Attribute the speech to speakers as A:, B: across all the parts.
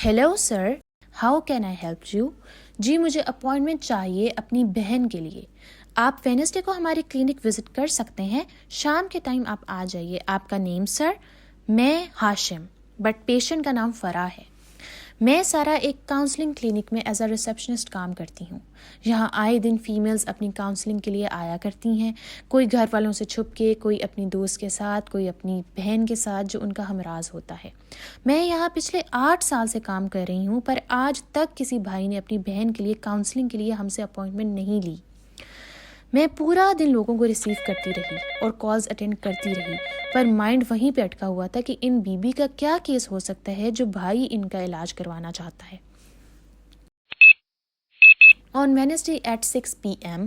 A: Hello sir, how can I help you? جی مجھے appointment چاہیے اپنی بہن کے لیے. آپ وینسڈے کو ہماری کلینک وزٹ کر سکتے ہیں. شام کے ٹائم آپ آ جائیے. آپ کا نیم سر؟ میں ہاشم، بٹ پیشنٹ کا نام فرا ہے. میں سارا ایک کاؤنسلنگ کلینک میں ایز اے ریسیپشنسٹ کام کرتی ہوں. یہاں آئے دن فیمیلز اپنی کاؤنسلنگ کے لیے آیا کرتی ہیں، کوئی گھر والوں سے چھپ کے، کوئی اپنی دوست کے ساتھ، کوئی اپنی بہن کے ساتھ جو ان کا ہمراز ہوتا ہے. میں یہاں پچھلے 8 سال سے کام کر رہی ہوں، پر آج تک کسی بھائی نے اپنی بہن کے لیے کاؤنسلنگ کے لیے ہم سے اپوائنٹمنٹ نہیں لی. میں پورا دن لوگوں کو ریسیو کرتی رہی اور کالز اٹینڈ کرتی رہی، پر مائنڈ وہیں پہ اٹکا ہوا تھا کہ ان بی کا کیا کیس ہو سکتا ہے جو بھائی ان کا علاج کروانا چاہتا ہے. آن وینسڈے ایٹ 6 PM.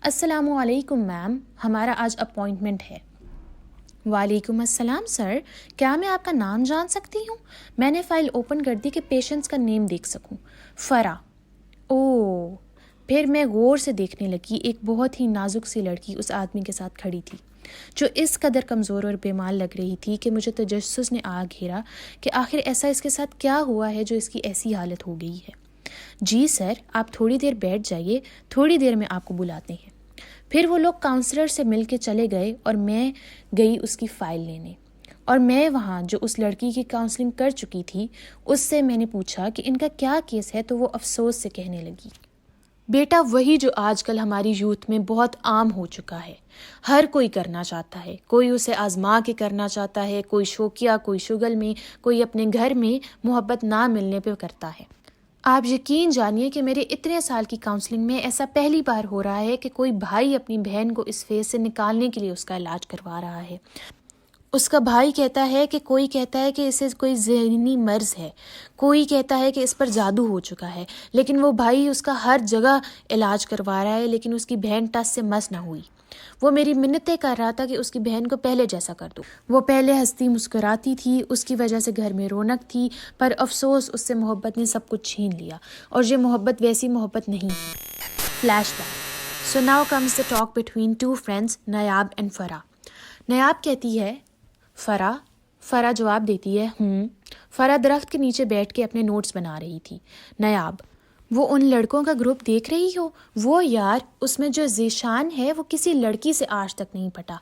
A: السلام علیکم میم، ہمارا آج اپوائنٹمنٹ ہے. وعلیکم السلام سر، کیا میں آپ کا نام جان سکتی ہوں؟ میں نے فائل اوپن کر دی کہ پیشنٹس کا نیم دیکھ سکوں. فرا. او. پھر میں غور سے دیکھنے لگی. ایک بہت ہی نازک سی لڑکی اس آدمی کے ساتھ کھڑی تھی جو اس قدر کمزور اور بیمار لگ رہی تھی کہ مجھے تجسس نے آ گھیرا کہ آخر ایسا اس کے ساتھ کیا ہوا ہے جو اس کی ایسی حالت ہو گئی ہے. جی سر، آپ تھوڑی دیر بیٹھ جائیے، تھوڑی دیر میں آپ کو بلاتے ہیں. پھر وہ لوگ کاؤنسلر سے مل کے چلے گئے اور میں گئی اس کی فائل لینے. اور میں وہاں جو اس لڑکی کی کاؤنسلنگ کر چکی تھی اس سے میں نے پوچھا کہ ان کا کیا کیس ہے، تو وہ افسوس سے کہنے لگی، بیٹا وہی جو آج کل ہماری یوتھ میں بہت عام ہو چکا ہے. ہر کوئی کرنا چاہتا ہے، کوئی اسے آزما کے کرنا چاہتا ہے، کوئی شوقیہ، کوئی شگل میں، کوئی اپنے گھر میں محبت نہ ملنے پہ کرتا ہے. آپ یقین جانیے کہ میرے اتنے سال کی کاؤنسلنگ میں ایسا پہلی بار ہو رہا ہے کہ کوئی بھائی اپنی بہن کو اس فیز سے نکالنے کے لیے اس کا علاج کروا رہا ہے. اس کا بھائی کہتا ہے کہ کوئی کہتا ہے کہ اسے کوئی ذہنی مرض ہے، کوئی کہتا ہے کہ اس پر جادو ہو چکا ہے، لیکن وہ بھائی اس کا ہر جگہ علاج کروا رہا ہے، لیکن اس کی بہن ٹس سے مس نہ ہوئی. وہ میری منتیں کر رہا تھا کہ اس کی بہن کو پہلے جیسا کر دو. وہ پہلے ہنستی مسکراتی تھی، اس کی وجہ سے گھر میں رونق تھی، پر افسوس اس سے محبت نے سب کچھ چھین لیا، اور یہ محبت ویسی محبت نہیں ہے. Flashback. So now comes the talk between 2 friends, Nayab and Farah. Nayab کہتی ہے فرا جواب دیتی ہے فرا درخت کے نیچے بیٹھ کے اپنے نوٹس بنا رہی تھی. نیاب: وہ ان لڑکوں کا گروپ دیکھ رہی ہو؟ وہ یار، اس میں جو ذیشان ہے وہ کسی لڑکی سے آج تک نہیں پٹا.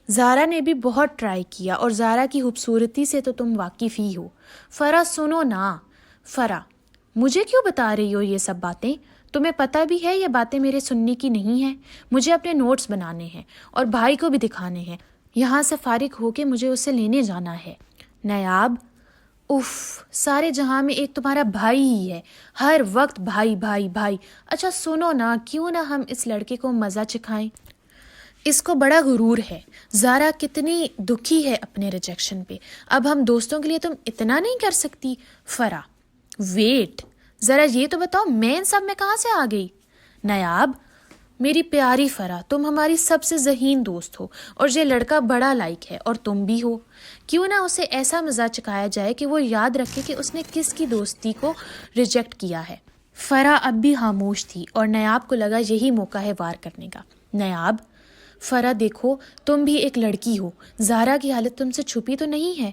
A: زارا نے بھی بہت ٹرائی کیا، اور زارا کی خوبصورتی سے تو تم واقف ہی ہو. فرا: سنو نا. فرا: مجھے کیوں بتا رہی ہو یہ سب باتیں؟ تمہیں پتہ بھی ہے یہ باتیں میرے سننے کی نہیں ہیں. مجھے اپنے نوٹس بنانے ہیں اور بھائی کو بھی دکھانے ہیں. یہاں سے فارغ ہو کے مجھے اسے لینے جانا ہے. نیاب: اف، سارے جہاں میں ایک تمہارا بھائی ہی ہے، ہر وقت بھائی بھائی بھائی. اچھا سنو نا، کیوں نہ ہم اس لڑکے کو مزہ چکھائیں؟ اس کو بڑا غرور ہے. زارا کتنی دکھی ہے اپنے ریجیکشن پہ. اب ہم دوستوں کے لیے تم اتنا نہیں کر سکتی؟ فرا: ویٹ، ذرا یہ تو بتاؤ میں ان سب میں کہاں سے آ گئی؟ نیاب: میری پیاری فرا، تم ہماری سب سے ذہین دوست ہو، اور یہ لڑکا بڑا لائق ہے، اور تم بھی ہو. کیوں نہ اسے ایسا مزہ چکھایا جائے کہ وہ یاد رکھے کہ اس نے کس کی دوستی کو ریجیکٹ کیا ہے. فرا اب بھی خاموش تھی، اور نیاب کو لگا یہی موقع ہے وار کرنے کا. نیاب: فرا دیکھو، تم بھی ایک لڑکی ہو. زارا کی حالت تم سے چھپی تو نہیں ہے.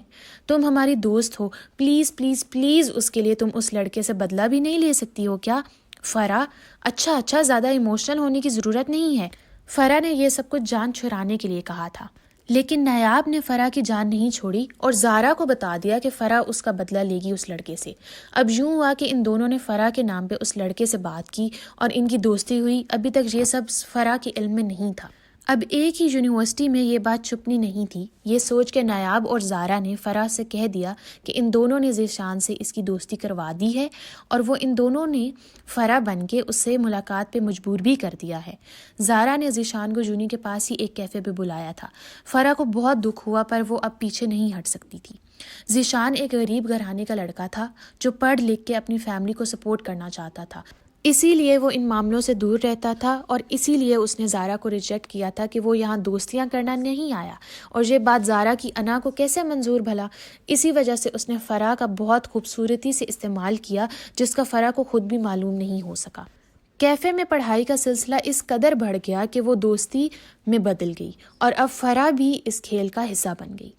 A: تم ہماری دوست ہو، پلیز پلیز پلیز اس کے لیے تم اس لڑکے سے بدلہ بھی نہیں لے سکتی ہو کیا؟ فرا: اچھا، زیادہ ایموشنل ہونے کی ضرورت نہیں ہے. فرا نے یہ سب کچھ جان چھڑانے کے لیے کہا تھا، لیکن نیاب نے فرا کی جان نہیں چھوڑی اور زارا کو بتا دیا کہ فرا اس کا بدلہ لے گی اس لڑکے سے. اب یوں ہوا کہ ان دونوں نے فرا کے نام پہ اس لڑکے سے بات کی اور ان کی دوستی ہوئی. ابھی تک یہ سب فرا کے علم میں نہیں تھا. اب ایک ہی یونیورسٹی میں یہ بات چھپنی نہیں تھی. یہ سوچ کے نیاب اور زارا نے فرا سے کہہ دیا کہ ان دونوں نے ذیشان سے اس کی دوستی کروا دی ہے، اور وہ ان دونوں نے فرا بن کے اس سے ملاقات پہ مجبور بھی کر دیا ہے. زارا نے ذیشان کو جونی کے پاس ہی ایک کیفے پہ بلایا تھا. فرا کو بہت دکھ ہوا، پر وہ اب پیچھے نہیں ہٹ سکتی تھی. ذیشان ایک غریب گھرانے کا لڑکا تھا جو پڑھ لکھ کے اپنی فیملی کو سپورٹ کرنا چاہتا تھا. اسی لیے وہ ان معاملوں سے دور رہتا تھا، اور اسی لیے اس نے زارا کو ریجیکٹ کیا تھا کہ وہ یہاں دوستیاں کرنا نہیں آیا. اور یہ بات زارا کی انا کو کیسے منظور بھلا؟ اسی وجہ سے اس نے فرا کا بہت خوبصورتی سے استعمال کیا، جس کا فرا کو خود بھی معلوم نہیں ہو سکا. کیفے میں پڑھائی کا سلسلہ اس قدر بڑھ گیا کہ وہ دوستی میں بدل گئی، اور اب فرا بھی اس کھیل کا حصہ بن گئی.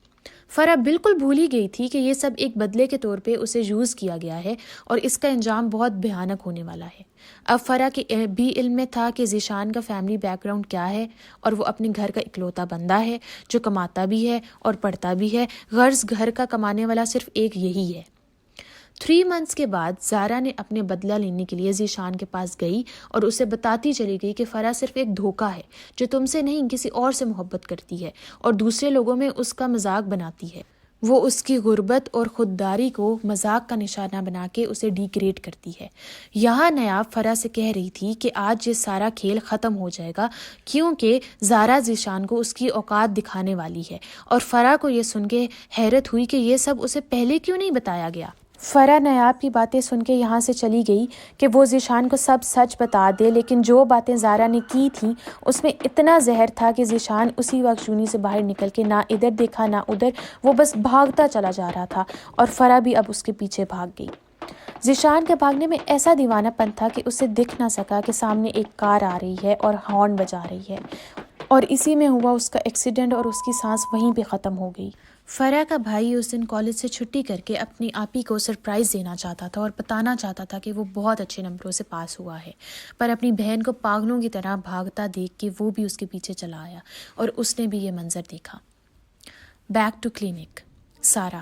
A: فرح بالکل بھول ہی گئی تھی کہ یہ سب ایک بدلے کے طور پہ اسے یوز کیا گیا ہے اور اس کا انجام بہت بھیانک ہونے والا ہے۔ اب فرح کے بھی علم میں تھا کہ ذیشان کا فیملی بیک گراؤنڈ کیا ہے، اور وہ اپنے گھر کا اکلوتا بندہ ہے جو کماتا بھی ہے اور پڑھتا بھی ہے، غرض گھر کا کمانے والا صرف ایک یہی ہے۔ 3 months کے بعد زارا نے اپنے بدلہ لینے کے لیے ذیشان کے پاس گئی اور اسے بتاتی چلی گئی کہ فرح صرف ایک دھوکہ ہے جو تم سے نہیں کسی اور سے محبت کرتی ہے اور دوسرے لوگوں میں اس کا مذاق بناتی ہے۔ وہ اس کی غربت اور خودداری کو مذاق کا نشانہ بنا کے اسے ڈیگریڈ کرتی ہے۔ یہاں نیاب فرح سے کہہ رہی تھی کہ آج یہ سارا کھیل ختم ہو جائے گا کیونکہ زارا ذیشان کو اس کی اوقات دکھانے والی ہے، اور فرح کو یہ سن کے حیرت ہوئی کہ یہ سب اسے پہلے کیوں نہیں بتایا گیا۔ فرح نیاب کی باتیں سن کے یہاں سے چلی گئی کہ وہ ذیشان کو سب سچ بتا دے، لیکن جو باتیں زارا نے کی تھیں اس میں اتنا زہر تھا کہ ذیشان اسی وقت چونی سے باہر نکل کے نہ ادھر دیکھا نہ ادھر، وہ بس بھاگتا چلا جا رہا تھا اور فرح بھی اب اس کے پیچھے بھاگ گئی۔ ذیشان کے بھاگنے میں ایسا دیوانہ پن تھا کہ اسے دکھ نہ سکا کہ سامنے ایک کار آ رہی ہے اور ہارن بجا رہی ہے، اور اسی میں ہوا اس کا ایکسیڈنٹ اور اس کی سانس وہیں پہ ختم ہو گئی۔ فرح کا بھائی اس دن کالج سے چھٹی کر کے اپنی آپی کو سرپرائز دینا چاہتا تھا اور بتانا چاہتا تھا کہ وہ بہت اچھے نمبروں سے پاس ہوا ہے، پر اپنی بہن کو پاگلوں کی طرح بھاگتا دیکھ کے وہ بھی اس کے پیچھے چلا آیا اور اس نے بھی یہ منظر دیکھا۔ Back to clinic. سارا،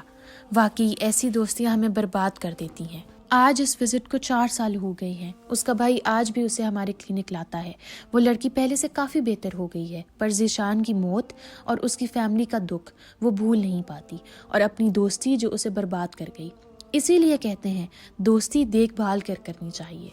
A: واقعی ایسی دوستیاں ہمیں برباد کر دیتی ہیں۔ آج اس وزٹ کو 4 سال ہو گئے ہیں۔ اس کا بھائی آج بھی اسے ہمارے کلینک لاتا ہے۔ وہ لڑکی پہلے سے کافی بہتر ہو گئی ہے، پر ذیشان کی موت اور اس کی فیملی کا دکھ وہ بھول نہیں پاتی، اور اپنی دوستی جو اسے برباد کر گئی۔ اسی لیے کہتے ہیں دوستی دیکھ بھال کر کرنی چاہیے۔